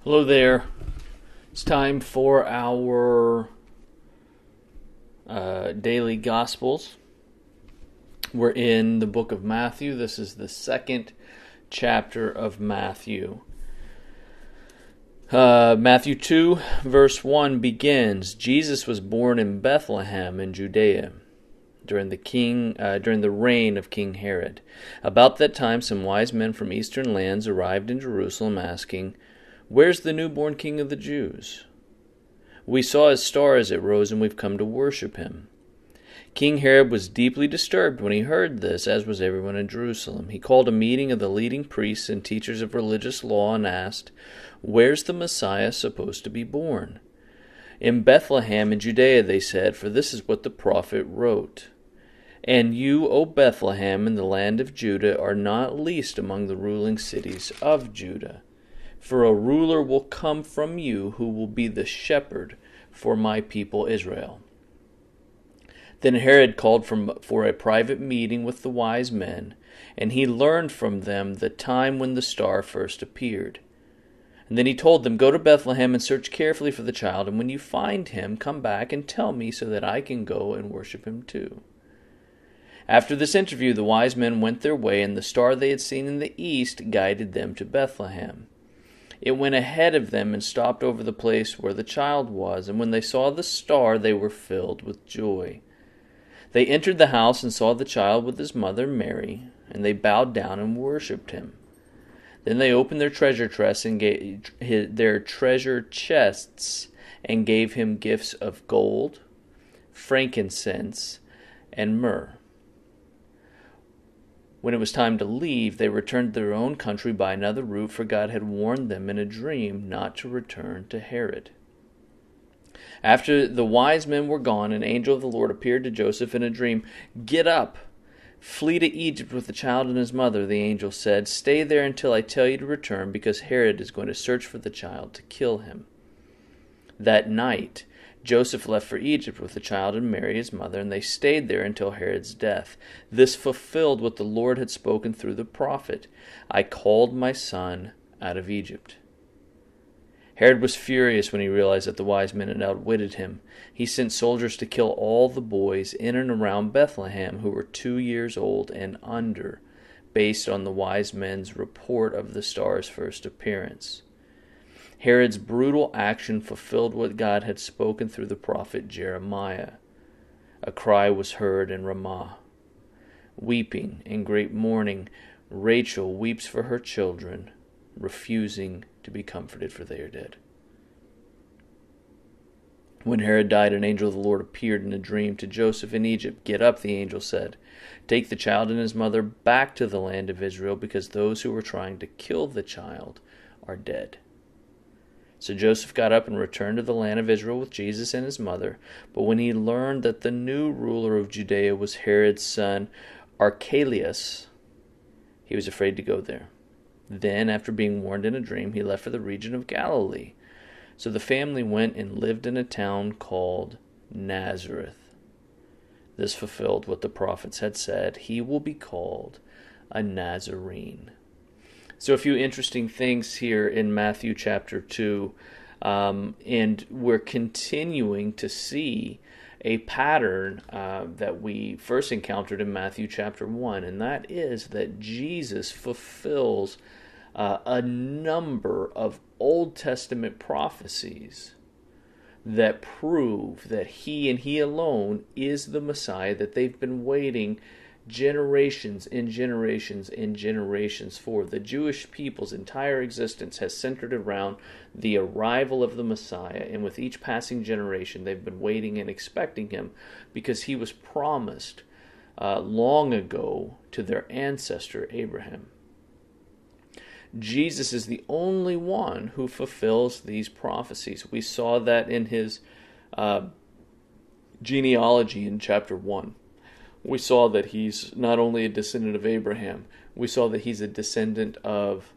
Hello there. It's time for our daily Gospels. We're in the book of Matthew. This is the second chapter of Matthew. Matthew 2, verse 1 begins, Jesus was born in Bethlehem in Judea during the reign of King Herod. About that time, some wise men from eastern lands arrived in Jerusalem asking, "Where's the newborn King of the Jews? We saw his star as it rose, and we've come to worship him." King Herod was deeply disturbed when he heard this, as was everyone in Jerusalem. He called a meeting of the leading priests and teachers of religious law and asked, "Where's the Messiah supposed to be born?" "In Bethlehem in Judea," they said, "for this is what the prophet wrote. And you, O Bethlehem, in the land of Judah, are not least among the ruling cities of Judah. For a ruler will come from you who will be the shepherd for my people Israel." Then Herod called for a private meeting with the wise men, and he learned from them the time when the star first appeared. And then he told them, "Go to Bethlehem and search carefully for the child, and when you find him, come back and tell me so that I can go and worship him too." After this interview, the wise men went their way, and the star they had seen in the east guided them to Bethlehem. It went ahead of them and stopped over the place where the child was, and when they saw the star, they were filled with joy. They entered the house and saw the child with his mother Mary, and they bowed down and worshipped him. Then they opened their treasure chests and gave him gifts of gold, frankincense, and myrrh. When it was time to leave, they returned to their own country by another route, for God had warned them in a dream not to return to Herod. After the wise men were gone, an angel of the Lord appeared to Joseph in a dream. "Get up, flee to Egypt with the child and his mother," the angel said. "Stay there until I tell you to return, because Herod is going to search for the child to kill him." That night, Joseph left for Egypt with the child and Mary his mother, and they stayed there until Herod's death. This fulfilled what the Lord had spoken through the prophet, "I called my son out of Egypt." Herod was furious when he realized that the wise men had outwitted him. He sent soldiers to kill all the boys in and around Bethlehem who were 2 years old and under, based on the wise men's report of the star's first appearance. Herod's brutal action fulfilled what God had spoken through the prophet Jeremiah. A cry was heard in Ramah. Weeping and great mourning, Rachel weeps for her children, refusing to be comforted, for they are dead. When Herod died, an angel of the Lord appeared in a dream to Joseph in Egypt. "Get up," the angel said. "Take the child and his mother back to the land of Israel, because those who were trying to kill the child are dead." So Joseph got up and returned to the land of Israel with Jesus and his mother. But when he learned that the new ruler of Judea was Herod's son Archelaus, he was afraid to go there. Then, after being warned in a dream, he left for the region of Galilee. So the family went and lived in a town called Nazareth. This fulfilled what the prophets had said: "He will be called a Nazarene." So a few interesting things here in Matthew chapter 2, and we're continuing to see a pattern that we first encountered in Matthew chapter 1, and that is that Jesus fulfills a number of Old Testament prophecies that prove that he and he alone is the Messiah that they've been waiting generations and generations and generations for. The Jewish people's entire existence has centered around the arrival of the Messiah, and with each passing generation they've been waiting and expecting him, because he was promised long ago to their ancestor Abraham. Jesus is the only one who fulfills these prophecies. We saw that in his genealogy in chapter 1. We saw that he's not only a descendant of Abraham, we saw that he's a descendant of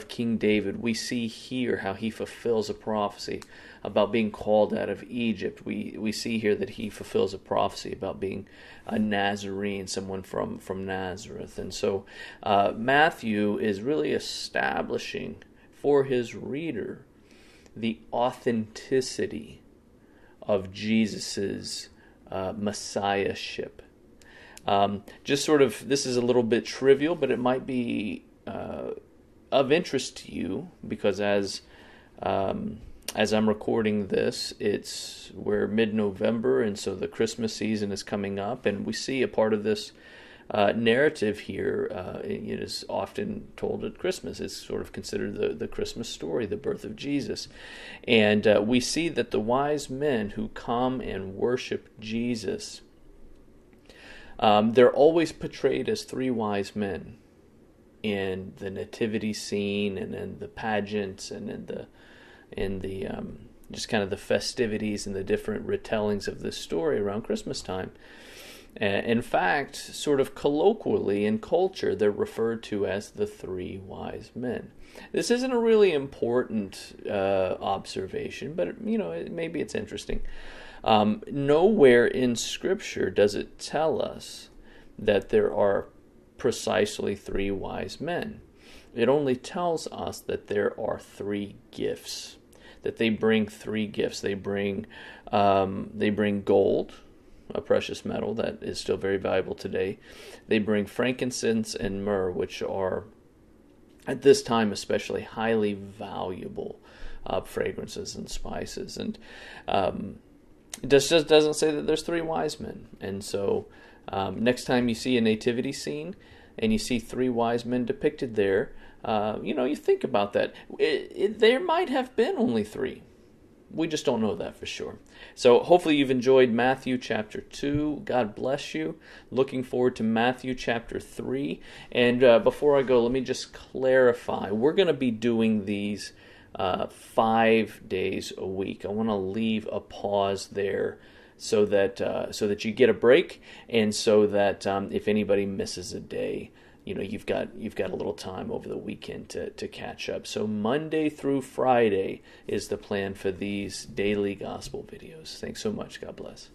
King David. We see here how he fulfills a prophecy about being called out of Egypt. We see here that he fulfills a prophecy about being a Nazarene, someone from Nazareth. And so Matthew is really establishing for his reader the authenticity of Jesus's messiahship. Just sort of, this is a little bit trivial, but it might be of interest to you, because as I'm recording this, we're mid-November, and so the Christmas season is coming up, and we see a part of this narrative here. It is often told at Christmas. It's sort of considered the Christmas story, the birth of Jesus. And we see that the wise men who come and worship Jesus, they're always portrayed as three wise men in the nativity scene, and in the pageants, and in the just kind of the festivities and the different retellings of this story around Christmas time. In fact, sort of colloquially in culture, they're referred to as the three wise men. This isn't a really important observation, but maybe it's interesting. Nowhere in Scripture does it tell us that there are precisely three wise men. It only tells us that there are three gifts, that they bring three gifts. They bring gold, a precious metal that is still very valuable today. They bring frankincense and myrrh, which are, at this time especially, highly valuable fragrances and spices. And it just doesn't say that there's three wise men. And so next time you see a nativity scene and you see three wise men depicted there, you think about that. There might have been only three. We just don't know that for sure. So hopefully you've enjoyed Matthew chapter 2. God bless you. Looking forward to Matthew chapter 3. And before I go, let me just clarify. We're going to be doing these 5 days a week. I want to leave a pause there so that you get a break, and so that if anybody misses a day, you've got a little time over the weekend to catch up. So Monday through Friday is the plan for these daily gospel videos. Thanks so much. God bless.